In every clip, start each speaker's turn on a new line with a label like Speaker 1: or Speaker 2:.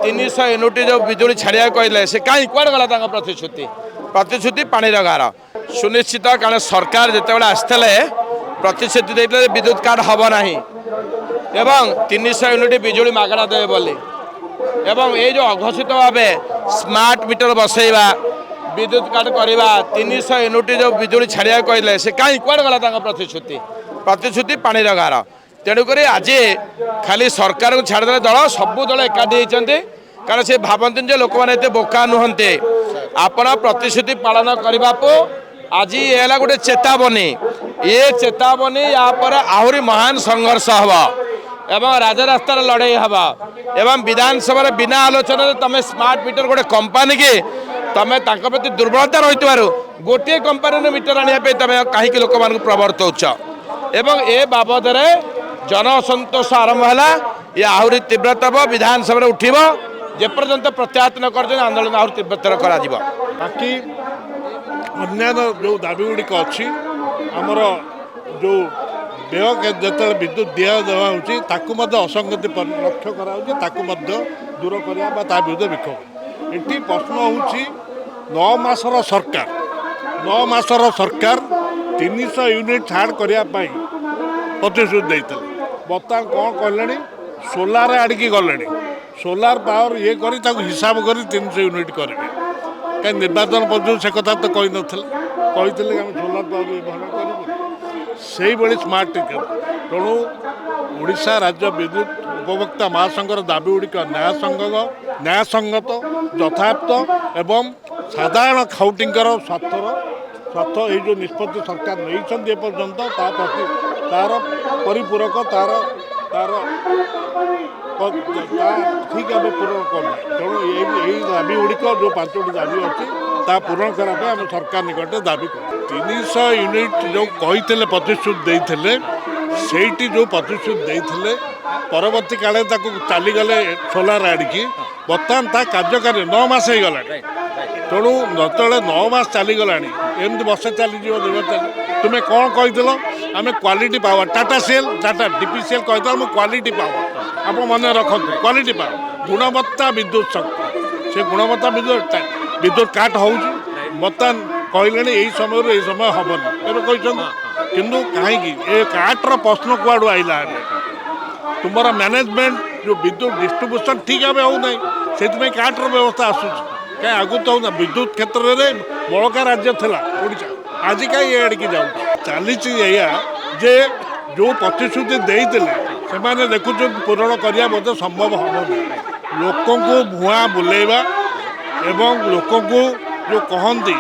Speaker 1: 300 unit जो बिजुली छाड़ा कहले से कहीं कौन गला प्रतिश्रुति प्रतिश्रुति पानी गार सुनिश्चित कारण सरकार जिते आसते प्रतिश्रुति देते विद्युत कार्ड हम ना एवं 300 यूनिट बिजुली मागणा देवे बोली एवं ये जो अघोषित भाव स्मार्ट मीटर बसैवा विद्युत कार्ड करवा 300 यूनिट जो बिजुली छाड़ा कहले से कहीं कौन गला प्रतिश्रुति प्रतिश्रुति पानी गार तेणुक आज खाली सरकार को छाड़देले दल सबू दल एकाठी होती कारण से भावती जे लोक मैंने बोका नुहंते आपण प्रतिश्रुति पालन करने को आज ये गोटे चेतावनी ये चेतावनी यापर आहरी महान संघर्ष हम एवं राजरास्त लड़ाई हम एवं विधानसभा बिना आलोचना तुम स्मार्ट मीटर गोटे कंपानी की तुम प्रति दुर्बलता रही गोटे कंपानी मीटर आने तुम कहीं लोक मान प्रवर्तौच एवं ए बाबद जन असंतोष आरंभ है ये आहरी तीव्रतम विधानसभा उठब जेपर्यंत प्रत्याहत न कर आंदोलन आहरी तीव्रतर
Speaker 2: बाकी अन्य जो दाबी गुड़िक अच्छी आमर जो व्यय जो विद्युत दिया असंगति लक्ष्य कर दूर करवा विरुद्ध विक्षोभ ये प्रश्न हूँ 9 मासर सरकार 9 मासर सरकार 300 यूनिट छाड़ करने प्रतिश्रुति देते बर्तमान कौन कहले सोलार आड़िकी गले सोलार पावर ये कर हिसाब कर 300 यूनिट करेंगे कहीं निर्वाचन पर्यटन से कथा तो कही नथिले कही आम सोलार पावर व्यवहार करूँ से भाई स्मार्ट टिकेट तेणु ओडिशा राज्य विद्युत उपभोक्ता महासंघर दाबी गुड़िक न्यायसंगत यथार्थ एवं साधारण खाउटींकर स्वार्थ ये जो निष्पत्ति सरकार नहीं पर्यंत तार परिपूरक तार तार ठीक भाव पूरण करना तेणु यही दाबी गुड़िक जो 5टी दाबी अच्छी ता पूरण करने आम सरकार निकट दाबी कर 300 यूनिट जो कही प्रतिश्रुति देते से जो प्रतिश्रुति देते परवर्ती काले चलीगले सोलार आड़िकी बर्तमान ता कार्यकारी 9 मास हो गला तेणु जो 9 मास चलीगला एमती बसे चलीज तुम्हें कौन कही आम क्वालिटी पावर टाटा सेल टाटा डीपीसीएल कही क्वालिटी पावर आप मन रखु क्वालिटी पावर गुणवत्ता विद्युत शक्ति से गुणवत्ता विद्युत काट हो बर्तमान कहले यही समय हेनी एवं कहते किंतु कहीं काट्र प्रश्न कुआड़ आईला तुम्हारा मैनेजमेंट जो विद्युत डिस्ट्रीब्यूशन ठीक भाव होना से काट्र व्यवस्था आसूस कहीं आगु तो होना विद्युत क्षेत्र में बड़का राज्य था ओडिशा आज कहीं ये आड़िकी जाऊँ चली जे जो प्रतिश्रुति देते से देखुं पूरण करने संभव हम लोक को भुआ बुलेवा एवं लोक को जो कहती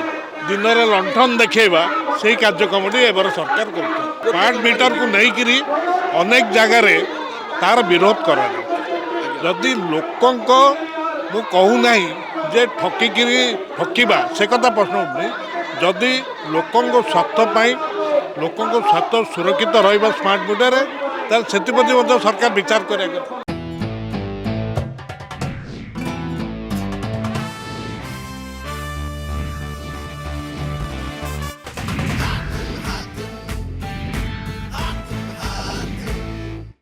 Speaker 2: दिन में लंठन देखा से कार्यक्रम एबार सरकार कर स्मार्ट मीटर को लेकिन अनेक जगार तार विरोध करा जदि लोक मु कहूना जे ठकिबा से कथा प्रश्न उठनी जदि लोक स्वार्थ लोक स्वार्थ सुरक्षित रहा स्मार्ट मीटर से सरकार विचार करेगा।